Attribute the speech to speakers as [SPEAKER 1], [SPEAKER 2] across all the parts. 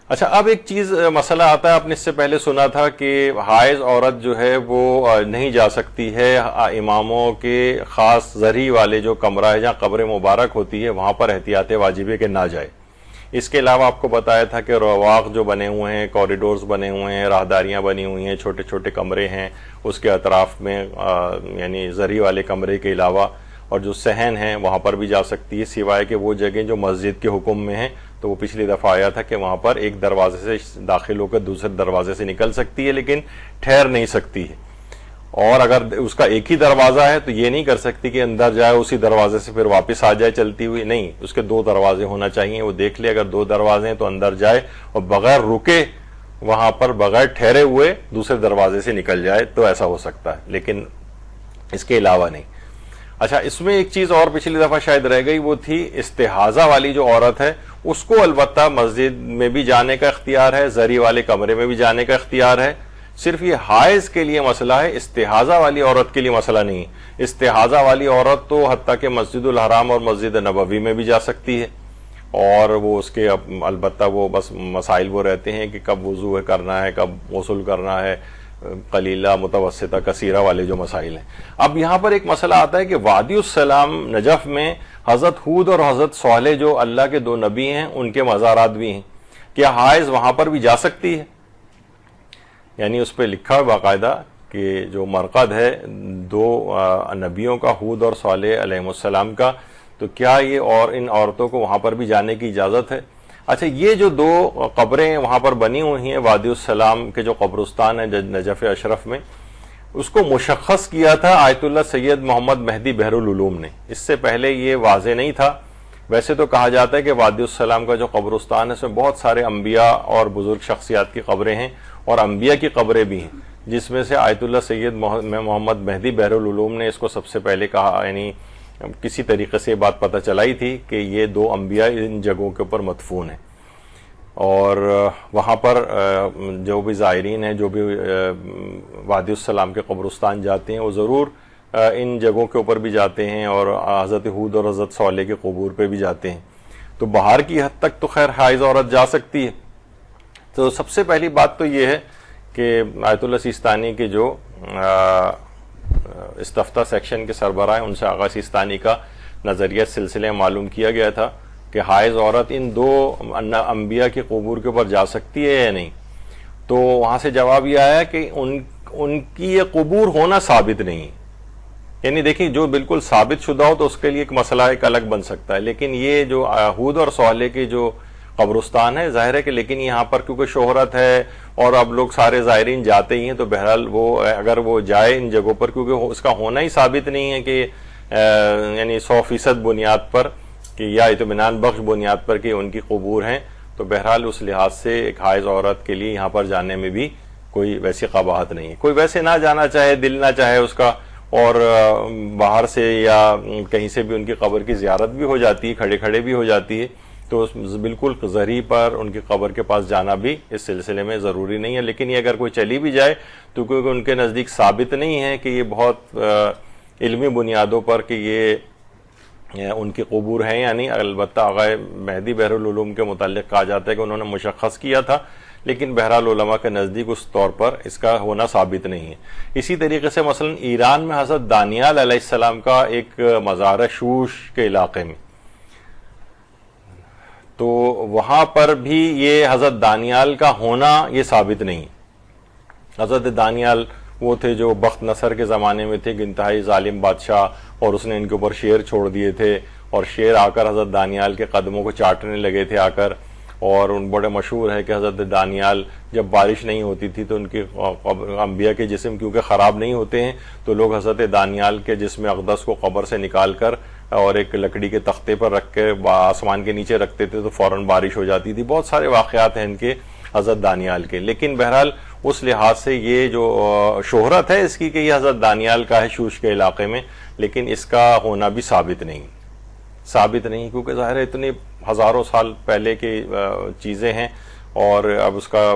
[SPEAKER 1] اچھا، اب ایک چیز مسئلہ آتا ہے، آپ نے اس سے پہلے سنا تھا کہ حائض عورت جو ہے وہ نہیں جا سکتی ہے اماموں کے خاص زرعی والے جو کمرہ ہے جہاں قبر مبارک ہوتی ہے وہاں پر احتیاط واجب ہے کہ نہ جائے۔ اس کے علاوہ آپ کو بتایا تھا کہ رواق جو بنے ہوئے ہیں، کوریڈورز بنے ہوئے ہیں، راہداریاں بنی ہوئی ہیں، چھوٹے چھوٹے کمرے ہیں اس کے اطراف میں، یعنی زرعی والے کمرے کے علاوہ، اور جو صحن ہیں وہاں پر بھی جا سکتی ہے، سوائے کہ وہ جگہیں جو مسجد کے حکم میں ہیں، تو وہ پچھلی دفعہ آیا تھا کہ وہاں پر ایک دروازے سے داخل ہو کر دوسرے دروازے سے نکل سکتی ہے لیکن ٹھہر نہیں سکتی ہے، اور اگر اس کا ایک ہی دروازہ ہے تو یہ نہیں کر سکتی کہ اندر جائے اسی دروازے سے پھر واپس آ جائے چلتی ہوئی، نہیں، اس کے 2 دروازے ہونا چاہیے، وہ دیکھ لے اگر 2 دروازے ہیں تو اندر جائے اور بغیر رکے وہاں پر بغیر ٹھہرے ہوئے دوسرے دروازے سے نکل جائے تو ایسا ہو سکتا ہے، لیکن اس کے علاوہ نہیں۔ اچھا، اس میں ایک چیز اور پچھلی دفعہ شاید رہ گئی، وہ تھی استحاضہ والی جو عورت ہے اس کو البتہ مسجد میں بھی جانے کا اختیار ہے، زرعی والے کمرے میں بھی جانے کا اختیار ہے، صرف یہ حائض کے لیے مسئلہ ہے، استحاضہ والی عورت کے لیے مسئلہ نہیں۔ استحاضہ والی عورت تو حتیٰ کہ مسجد الحرام اور مسجد نبوی میں بھی جا سکتی ہے، اور وہ اس کے البتہ وہ بس مسائل وہ رہتے ہیں کہ کب وضو کرنا ہے، کب غسل کرنا ہے، قلیلہ، متوسطہ، کثیرہ والے جو مسائل ہیں۔ اب یہاں پر ایک مسئلہ آتا ہے کہ وادی السلام نجف میں حضرت ہود اور حضرت صالح جو اللہ کے 2 نبی ہیں ان کے مزارات بھی ہیں، کیا حائض وہاں پر بھی جا سکتی ہے؟ یعنی اس پہ لکھا ہے باقاعدہ کہ جو مرقد ہے 2 نبیوں کا، ہود اور صالح علیہ السلام کا، تو کیا یہ اور ان عورتوں کو وہاں پر بھی جانے کی اجازت ہے؟ اچھا، یہ جو 2 قبریں وہاں پر بنی ہوئی ہیں وادی السلام کے جو قبرستان ہے نجف اشرف میں، اس کو مشخص کیا تھا آیت اللہ سید محمد مہدی بحر العلوم نے، اس سے پہلے یہ واضح نہیں تھا۔ ویسے تو کہا جاتا ہے کہ وادی السلام کا جو قبرستان ہے اس میں بہت سارے انبیاء اور بزرگ شخصیات کی قبریں ہیں اور انبیاء کی قبریں بھی ہیں، جس میں سے آیت اللہ سید محمد مہدی بحر العلوم نے اس کو سب سے پہلے کہا، یعنی کسی طریقے سے یہ بات پتہ چلائی تھی کہ یہ 2 انبیاء ان جگہوں کے اوپر مدفون ہیں، اور وہاں پر جو بھی زائرین ہیں، جو بھی وادی السلام کے قبرستان جاتے ہیں، وہ ضرور ان جگہوں کے اوپر بھی جاتے ہیں اور حضرت ہود اور حضرت صالح کے قبور پہ بھی جاتے ہیں۔ تو باہر کی حد تک تو خیر حائض عورت جا سکتی ہے۔ تو سب سے پہلی بات تو یہ ہے کہ آیت اللہ سیستانی کے جو استفتاء سیکشن کے سربراہ ہیں ان سے آغا سیستانی کا نظریہ سلسلے معلوم کیا گیا تھا کہ حائض عورت ان 2 انبیاء کے قبور کے اوپر جا سکتی ہے یا نہیں، تو وہاں سے جواب یہ آیا کہ ان کی یہ قبور ہونا ثابت نہیں ہے۔ یعنی دیکھیں، جو بالکل ثابت شدہ ہو تو اس کے لیے ایک مسئلہ ایک الگ بن سکتا ہے، لیکن یہ جو ہود اور صالح کے جو قبرستان ہے ظاہر ہے کہ، لیکن یہاں پر کیونکہ شہرت ہے اور اب لوگ سارے زائرین جاتے ہی ہیں، تو بہرحال وہ اگر وہ جائے ان جگہوں پر، کیونکہ اس کا ہونا ہی ثابت نہیں ہے کہ یعنی 100% بنیاد پر کہ یا اطمینان بخش بنیاد پر کہ ان کی قبور ہیں، تو بہرحال اس لحاظ سے ایک حائض عورت کے لیے یہاں پر جانے میں بھی کوئی ویسی قباحت نہیں ہے۔ کوئی ویسے نہ جانا چاہے، دل نہ چاہے اس کا، اور باہر سے یا کہیں سے بھی ان کی قبر کی زیارت بھی ہو جاتی ہے، کھڑے کھڑے بھی ہو جاتی ہے، تو بالکل زرعی پر ان کی قبر کے پاس جانا بھی اس سلسلے میں ضروری نہیں ہے۔ لیکن یہ اگر کوئی چلی بھی جائے تو کیونکہ ان کے نزدیک ثابت نہیں ہے کہ یہ بہت علمی بنیادوں پر کہ یہ ان کی قبور ہیں، یعنی البتہ آغا مہدی بحر العلوم کے متعلق کہا جاتا ہے کہ انہوں نے مشخص کیا تھا، لیکن بہرحال علماء کے نزدیک اس طور پر اس کا ہونا ثابت نہیں ہے۔ اسی طریقے سے مثلا ایران میں حضرت دانیال علیہ السلام کا ایک مزار ہے شوش کے علاقے میں، تو وہاں پر بھی یہ حضرت دانیال کا ہونا یہ ثابت نہیں۔ حضرت دانیال وہ تھے جو بخت نصر کے زمانے میں تھے، انتہائی ظالم بادشاہ، اور اس نے ان کے اوپر شیر چھوڑ دیے تھے، اور شیر آ کر حضرت دانیال کے قدموں کو چاٹنے لگے تھے آ کر، اور ان بڑے مشہور ہے کہ حضرت دانیال جب بارش نہیں ہوتی تھی تو ان کے انبیاء کے جسم کیونکہ خراب نہیں ہوتے ہیں، تو لوگ حضرت دانیال کے جسم اقدس کو قبر سے نکال کر اور ایک لکڑی کے تختے پر رکھ کے آسمان کے نیچے رکھتے تھے تو فوراً بارش ہو جاتی تھی۔ بہت سارے واقعات ہیں ان کے حضرت دانیال کے، لیکن بہرحال اس لحاظ سے یہ جو شہرت ہے اس کی کہ یہ حضرت دانیال کا ہے شوش کے علاقے میں، لیکن اس کا ہونا بھی ثابت نہیں، کیونکہ ظاہر ہے اتنے ہزاروں سال پہلے کی چیزیں ہیں، اور اب اس کا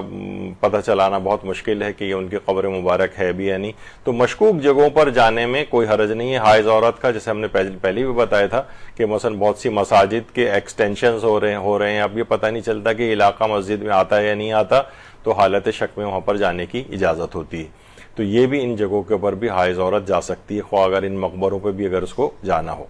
[SPEAKER 1] پتہ چلانا بہت مشکل ہے کہ یہ ان کی قبر مبارک ہے بھی یا نہیں. تو مشکوک جگہوں پر جانے میں کوئی حرج نہیں ہے حائض عورت کا, جیسے ہم نے پہلے بھی بتایا تھا کہ مثلا بہت سی مساجد کے ایکسٹینشنز ہو رہے ہیں, اب یہ پتہ نہیں چلتا کہ علاقہ مسجد میں آتا ہے یا نہیں آتا, تو حالت شک میں وہاں پر جانے کی اجازت ہوتی ہے. تو یہ بھی ان جگہوں کے اوپر بھی حائض عورت جا سکتی ہے, خواہ اگر ان مقبروں پہ بھی اگر اس کو جانا ہو.